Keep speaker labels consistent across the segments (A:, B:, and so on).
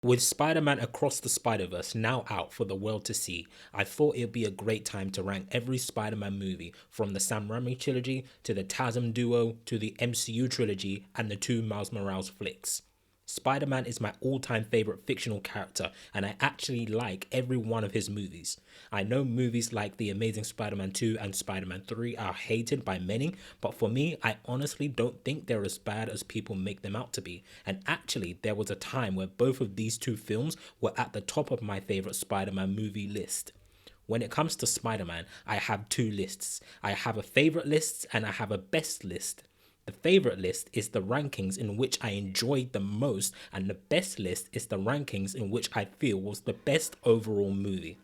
A: With Spider-Man Across the Spider-Verse now out for the world to see, I thought it'd be a great time to rank every Spider-Man movie from the Sam Raimi trilogy to the TASM duo to the MCU trilogy and the two Miles Morales flicks. Spider-Man is my all-time favorite fictional character and I actually like every one of his movies. I know movies like The Amazing Spider-Man 2 and Spider-Man 3 are hated by many, but for me, I honestly don't think they're as bad as people make them out to be. And actually, there was a time where both of these two films were at the top of my favorite Spider-Man movie list. When it comes to Spider-Man, I have two lists. I have a favorite list and I have a best list. The favorite list is the rankings in which I enjoyed the most, and the best list is the rankings in which I feel was the best overall movie.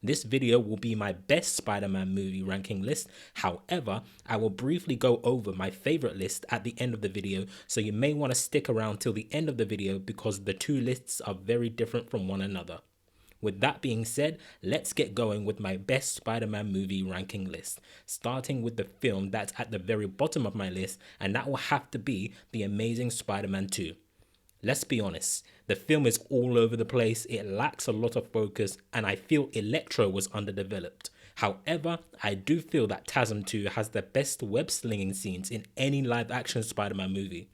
A: This video will be my best Spider-Man movie ranking list. However, I will briefly go over my favorite list at the end of the video, so you may want to stick around till the end of the video because the two lists are very different from one another. With that being said, let's get going with my best Spider-Man movie ranking list, starting with the film that's at the very bottom of my list, and that will have to be The Amazing Spider-Man 2. Let's be honest, the film is all over the place, it lacks a lot of focus, and I feel Electro was underdeveloped. However, I do feel that TASM 2 has the best web slinging scenes in any live action Spider-Man movie.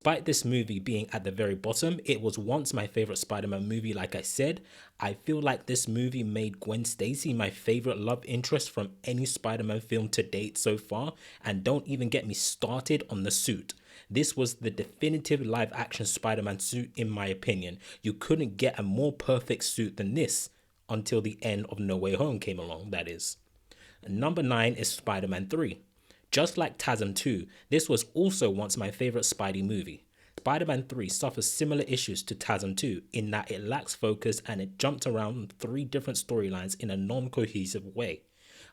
A: Despite this movie being at the very bottom, it was once my favorite Spider-Man movie like I said. I feel like this movie made Gwen Stacy my favorite love interest from any Spider-Man film to date so far, and don't even get me started on the suit. This was the definitive live action Spider-Man suit in my opinion. You couldn't get a more perfect suit than this, until the end of No Way Home came along, that is. Number 9 is Spider-Man 3. Just like TASM 2, this was also once my favorite Spidey movie. Spider-Man 3 suffers similar issues to TASM 2 in that it lacks focus and it jumped around three different storylines in a non-cohesive way.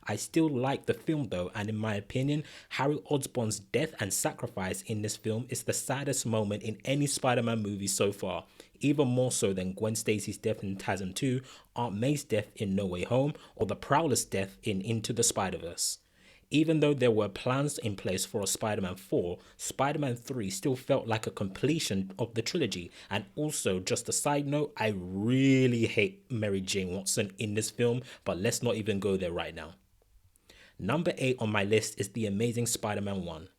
A: I still like the film though, and in my opinion, Harry Osborn's death and sacrifice in this film is the saddest moment in any Spider-Man movie so far, even more so than Gwen Stacy's death in TASM 2, Aunt May's death in No Way Home, or the Prowler's death in Into the Spider-Verse. Even though there were plans in place for a Spider-Man 4, Spider-Man 3 still felt like a completion of the trilogy. And also, just a side note, I really hate Mary Jane Watson in this film, but let's not even go there right now. Number 8 on my list is The Amazing Spider-Man 1.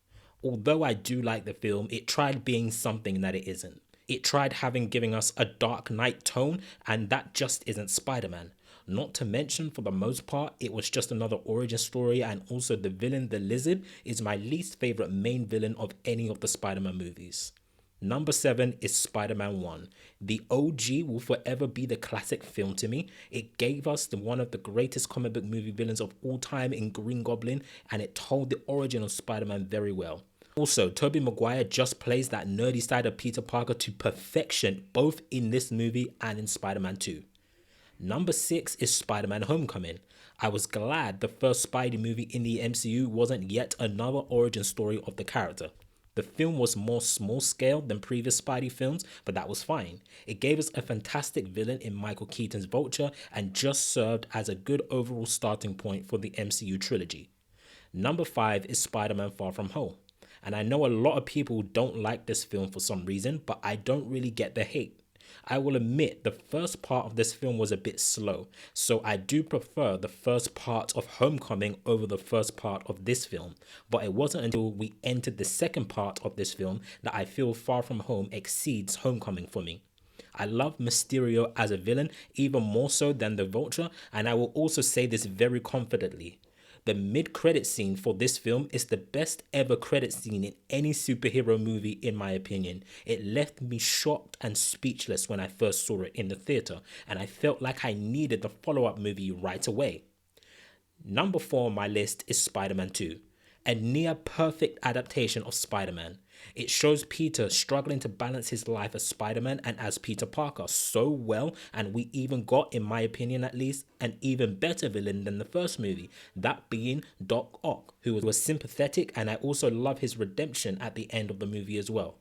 A: Although I do like the film, it tried being something that it isn't. It tried giving us a Dark Knight tone, and that just isn't Spider-Man. Not to mention, for the most part, it was just another origin story, and also the villain, the Lizard, is my least favorite main villain of any of the Spider-Man movies. Number 7 is Spider-Man 1. The OG will forever be the classic film to me. It gave us one of the greatest comic book movie villains of all time in Green Goblin, and it told the origin of Spider-Man very well. Also, Tobey Maguire just plays that nerdy side of Peter Parker to perfection, both in this movie and in Spider-Man 2. Number 6 is Spider-Man Homecoming. I was glad the first Spidey movie in the MCU wasn't yet another origin story of the character. The film was more small scale than previous Spidey films, but that was fine. It gave us a fantastic villain in Michael Keaton's Vulture and just served as a good overall starting point for the MCU trilogy. Number 5 is Spider-Man Far From Home. And I know a lot of people don't like this film for some reason, but I don't really get the hate. I will admit the first part of this film was a bit slow, so I do prefer the first part of Homecoming over the first part of this film, but it wasn't until we entered the second part of this film that I feel Far From Home exceeds Homecoming for me. I love Mysterio as a villain even more so than the Vulture, and I will also say this very confidently. The mid-credit scene for this film is the best ever credit scene in any superhero movie in my opinion. It left me shocked and speechless when I first saw it in the theater, and I felt like I needed the follow-up movie right away. Number 4 on my list is Spider-Man 2, a near perfect adaptation of Spider-Man. It shows Peter struggling to balance his life as Spider-Man and as Peter Parker so well, and we even got, in my opinion at least, an even better villain than the first movie, that being Doc Ock, who was sympathetic, and I also love his redemption at the end of the movie as well.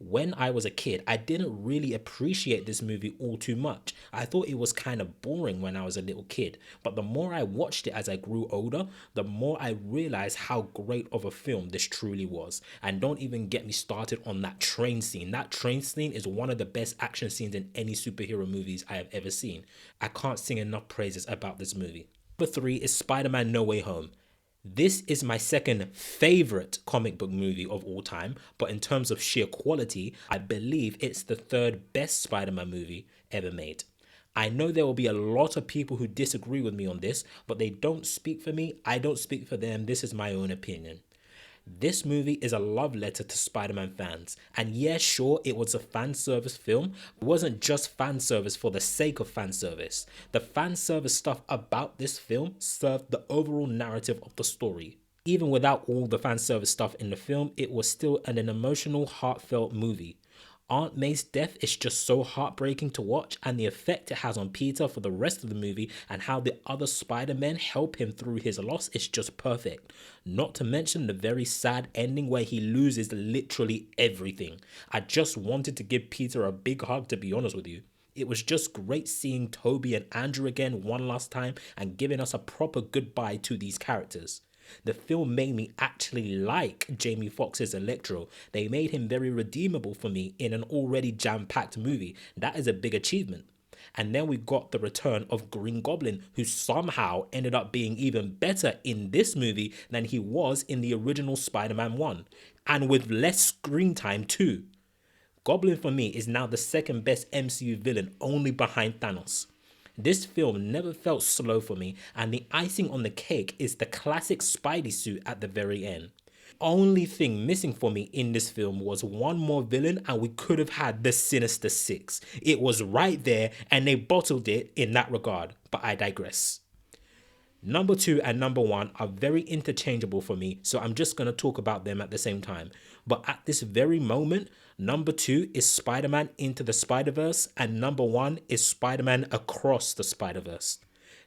A: When I was a kid, I didn't really appreciate this movie all too much. I thought it was kind of boring when I was a little kid, but the more I watched it as I grew older, the more I realized how great of a film this truly was. And don't even get me started on that train scene. That train scene is one of the best action scenes in any superhero movies I have ever seen. I can't sing enough praises about this movie. Number 3 is Spider-Man No Way Home. This is my second favorite comic book movie of all time, but in terms of sheer quality, I believe it's the third best Spider-Man movie ever made. I know there will be a lot of people who disagree with me on this, but they don't speak for me, I don't speak for them, this is my own opinion. This movie is a love letter to Spider-Man fans. And yeah, sure, it was a fan service film. It wasn't just fan service for the sake of fan service. The fan service stuff about this film served the overall narrative of the story. Even without all the fan service stuff in the film, it was still an emotional, heartfelt movie. Aunt May's death is just so heartbreaking to watch, and the effect it has on Peter for the rest of the movie and how the other Spider-Men help him through his loss is just perfect. Not to mention the very sad ending where he loses literally everything. I just wanted to give Peter a big hug, to be honest with you. It was just great seeing Toby and Andrew again one last time and giving us a proper goodbye to these characters. The film made me actually like Jamie Foxx's Electro. They made him very redeemable for me in an already jam-packed movie. That is a big achievement. And then we got the return of Green Goblin, who somehow ended up being even better in this movie than he was in the original Spider-Man 1. And with less screen time too. Goblin for me is now the second best MCU villain, only behind Thanos. This film never felt slow for me, and the icing on the cake is the classic Spidey suit at the very end. Only thing missing for me in this film was one more villain, and we could have had the Sinister Six. It was right there and they bottled it in that regard, but I digress. Number 2 and number 1 are very interchangeable for me, so I'm just going to talk about them at the same time. But at this very moment, number 2 is Spider-Man Into the Spider-Verse, and number 1 is Spider-Man Across the Spider-Verse.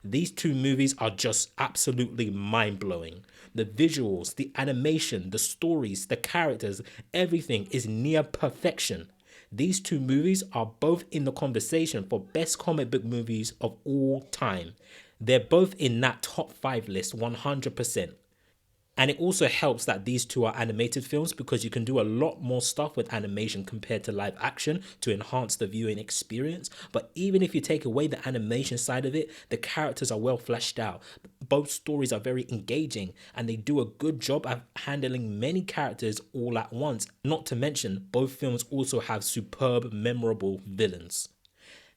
A: These two movies are just absolutely mind-blowing. The visuals, the animation, the stories, the characters, everything is near perfection. These two movies are both in the conversation for best comic book movies of all time. They're both in that top 5 list 100%. And it also helps that these two are animated films because you can do a lot more stuff with animation compared to live action to enhance the viewing experience. But even if you take away the animation side of it, the characters are well fleshed out. Both stories are very engaging and they do a good job of handling many characters all at once. Not to mention, both films also have superb, memorable villains.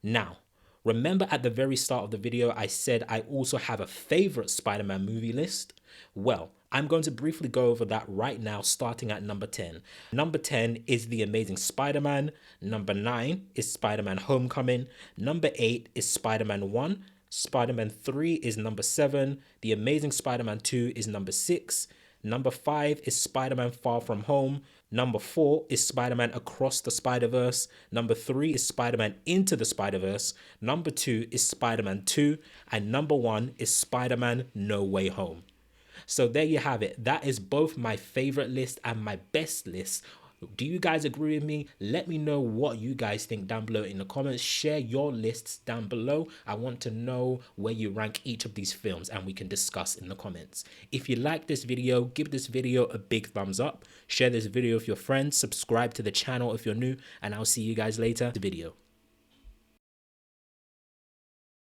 A: Now, remember at the very start of the video, I said I also have a favorite Spider-Man movie list? Well, I'm going to briefly go over that right now, starting at number 10. Number 10 is The Amazing Spider-Man. Number 9 is Spider-Man Homecoming. Number 8 is Spider-Man 1. Spider-Man 3 is number 7. The Amazing Spider-Man 2 is number 6. Number 5 is Spider-Man Far From Home. Number 4 is Spider-Man Across the Spider-Verse. Number 3 is Spider-Man Into the Spider-Verse. Number 2 is Spider-Man 2. And number 1 is Spider-Man No Way Home. So there you have it. That is both my favorite list and my best list. Do you guys agree with me? Let me know what you guys think down below in the comments. Share your lists down below. I want to know where you rank each of these films and we can discuss in the comments. If you like this video, give this video a big thumbs up. Share this video with your friends. Subscribe to the channel if you're new, and I'll see you guys later in the video.